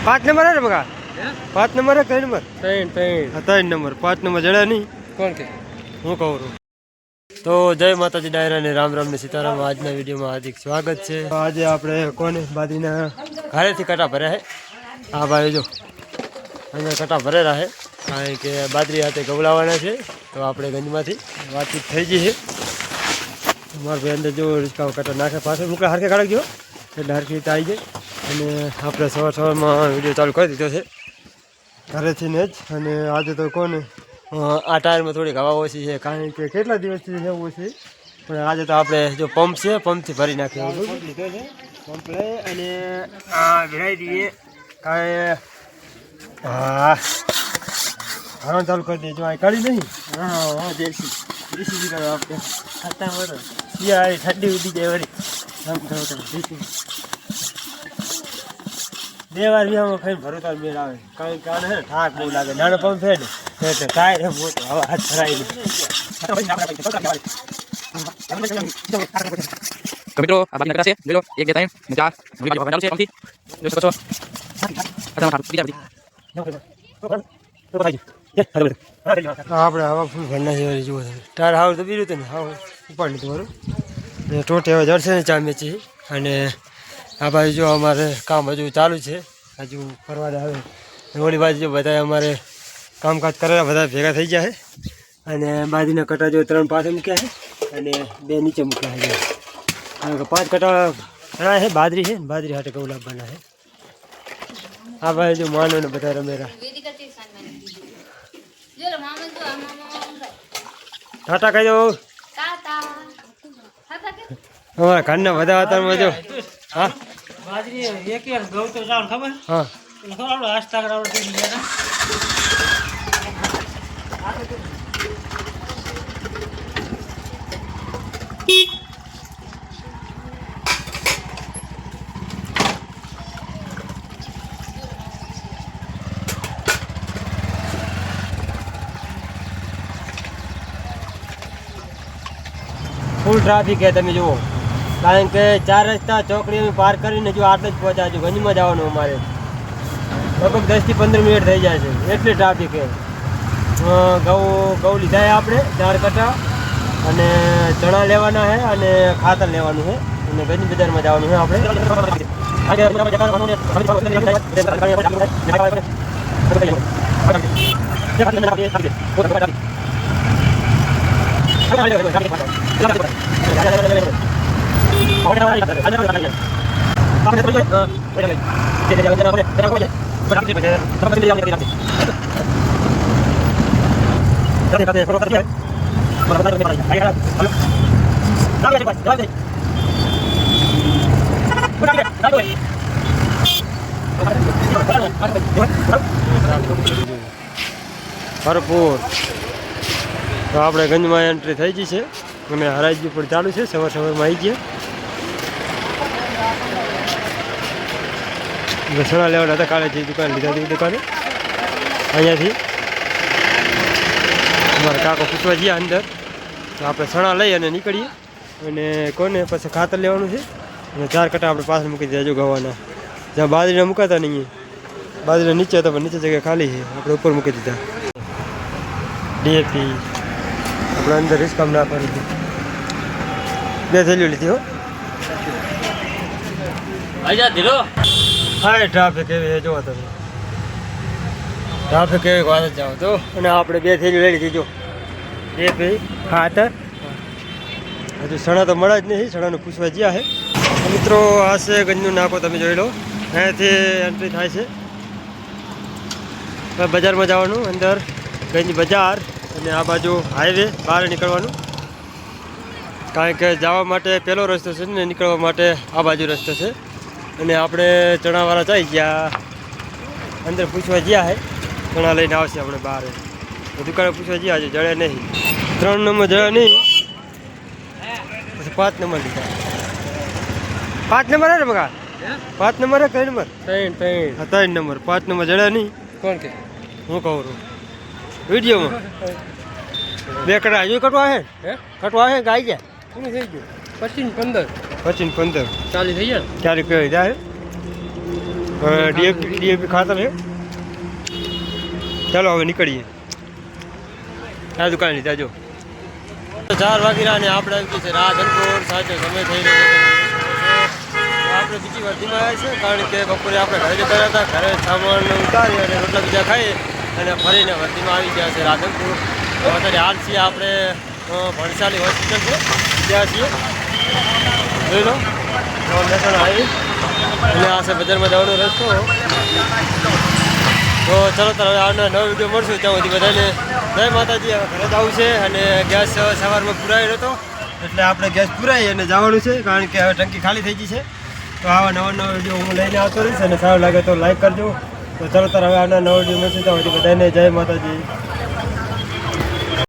5 number है बगा 5 number है 3 नंबर 3 नंबर 5 नंबर जड़ा नहीं कौन के हूँ कहूँ तो जय माताजी डायरा ने राम राम ने सीताराम आज ना वीडियो में हार्दिक स्वागत है। आज आपणे कोने बादरीना घरे थी कटा भर्या है आ भाई जो अँ कटा भरेला है कारण के बादरी हाथे गवलावाना है तो आपणे गंजमांथी वातचीत थई गई है। मारा भाई अंदर जो रिस्का कटा नाखे पास मूका हरखे काढी गयो એટલે હરખી રીતે આવી જાય અને આપણે સવારમાં વિડીયો ચાલુ કરી દીધો છે ઘરેથી ને જ અને આજે તો કોને આ ટાયરમાં થોડીક હવા ઓછી છે કારણ કે કેટલા દિવસથી એવું છે પણ આજે તો આપણે જો પંપ છે પંપથી ભરી નાખીએ પંપ લીધો છે પંપ લઈ અને આ ભરાઈ દઈએ કાંઈ હા હરણ ચાલુ કરી દઈએ જો આ કાઢી નહીં હા હા દેશી દેશી આપણે ખાતા વડે શિયાળી ઠંડી ઉડી જાય વળી બે વાર વિહામાં ખાઈને ભરોતા મેળ આવે કારણ કે આને હે થાક બહુ લાગે નાનો પંપ છે ને એટલે કાંઈ એમ મોટો હવે હાથ ભરાય નહીં तो मित्रों आ बाकी नकरा से ले लो 1 2 3 4 मुझे बाजू बनालो से पंक्ति जो सको આપણે હવા ફૂલ ભરના છે જુઓ તાર હાવ તો બીરું હતું ને હાવ ઉપાડ લીધું મારું ને ટોટે હવે જડશે ને ચા મેચી અને આ બાજુ જો અમારે કામ હજુ ચાલુ છે હજુ ફરવા આવે ઓલી બાજુ જો બધા અમારે કામકાજ કરેલા બધા ભેગા થઈ ગયા છે અને બાજરીના કટા જો 3 પાસે મૂક્યા છે અને 2 નીચે મૂક્યા છે કારણ કે 5 કટા ઘણા છે બાજરી છે બાજરી હાટે ગવલા બના છે આ બાજુ જો માનો ને બધા રમેરા ટાટા કહી દો અમારા ઘરના બધા વાતાવરણમાં જો હા बाजरी एक एक गौ तो जान खबर हाँ थोड़ा आस्था करावड़ दे दिया ना फूल ट्राफिक है तमे जुओ कारण के 4 रस्ता चौकड़ी में पार કરીને જો આટલે જ પહોંચ્યા છું ગંજમાં જવાનું અમારે લગભગ 10 થી 15 મિનિટ થઈ જાય છે એટલે ટ્રાફિક છે ગૌ લીધા છે આપણે 4 કટા અને ચણા લેવાના છે અને ખાતર લેવાનું છે અને ગંજ બજારમાં જવાનું છે આપણે ભરપૂર તો આપણે ગંજમાં એન્ટ્રી થઈ ગઈ છે અને હરાજી પણ ચાલુ છે સવારમાં આવી ગયા સણા લેવાના હતા કાલે જે દુકાન લીધા હતી દુકાને અહીંયાથી અમારા કાકો પૂછવા ગયા અંદર તો આપણે સણા લઈ અને નીકળીએ અને કોને પછી ખાતર લેવાનું છે અને 4 કટા આપણે પાછળ મૂકી દીધા જો ગવાના જ્યાં બાજરીના મૂકાતા નહીં બાજરીના નીચે હતા પણ નીચે જગ્યા ખાલી છે આપણે ઉપર મૂકી દીધા ડીએપી આપણે અંદર રિસ્કામ ના કરી દીધું 2 થેલીઓ લીધી હો आजा दिलो હા ટ્રાફિક એવી છે જોવા તમે ટ્રાફિક એવી વાત જ જાઓ તો અને આપણે 2 થેલીઓ લઈ લીધી જો ડીએપી ખાતર હજુ સણા તો મળે જ નહીં સણાનું પૂછવા જ્યાં છે મિત્રો આ છે ગંજનું નાકો તમે જોઈ લો અહીંયાથી એન્ટ્રી થાય છે બજારમાં જવાનું અંદર ગંજ બજાર અને આ બાજુ હાઈવે બહાર નીકળવાનું કારણ કે જવા માટે પહેલો રસ્તો છે ને નીકળવા માટે આ બાજુ રસ્તો છે અને આપણે ચણાવાળા જઈ ગયા અંદર પૂછવા ગયા છે ચણા લઈને આવશે આપણે બહાર દુકાને પૂછવા ગયા છે જડે નહીં 3 નંબર જડે નહીં પછી 5 નંબર લીધા 5 નંબર है बगा 5 नंबर है 3 नंबर 3 नंबर 5 नंबर जड़ा नहीं कौन के हूँ कहूँ वीडियो में बेकड़ा जो कटवा है गाय क्या કોને થઈ ગયું 25 15 25 15 40 થઈ ગયા क्या रुपये जाए ડીએપી ખાતર છે. ચાલો હવે નીકળીએ આ દુકાનની ત્યાં જો 4 વાગ્યા ને આપણે આવી ગઈ છે રાધનપુર. સાચો સમય થઈ રહ્યો છે. આપણે બીજી વર્ધીમાં આવ્યા છે કારણ કે બપોરે આપણે ઘરે જતા રહ્યા હતા. ઘરે સામાન ઉતારી અને રોટલા બીજા ખાઈ અને ફરીને વર્ધીમાં આવી ગયા છે રાધનપુર. તો અત્યારે હાલ છીએ આપણે ભણસાલી હોસ્પિટલ છે ત્યાં છીએ. જોઈ લો મહેસાણા આવી અને આ છે બજારમાં જવાનો રસ્તો. તો ચલો તાર હવે આવનાર નવો વિડીયો મળશું. ત્યાં સુધી બધાને જય માતાજી. હવે ઘરે જવું છે અને ગેસ સવારમાં પુરાયો હતો એટલે આપણે ગેસ પુરાઈ અને જવાનું છે કારણ કે હવે ટંકી ખાલી થઈ ગઈ છે. તો આવા નવા વિડીયો હું લઈને આવતો રહીશ અને સારું લાગે તો લાઈક કરજો. તો ચલો તાર હવે આવનાર નવો વિડીયો મળશે ત્યાં સુધી બધાને જય માતાજી.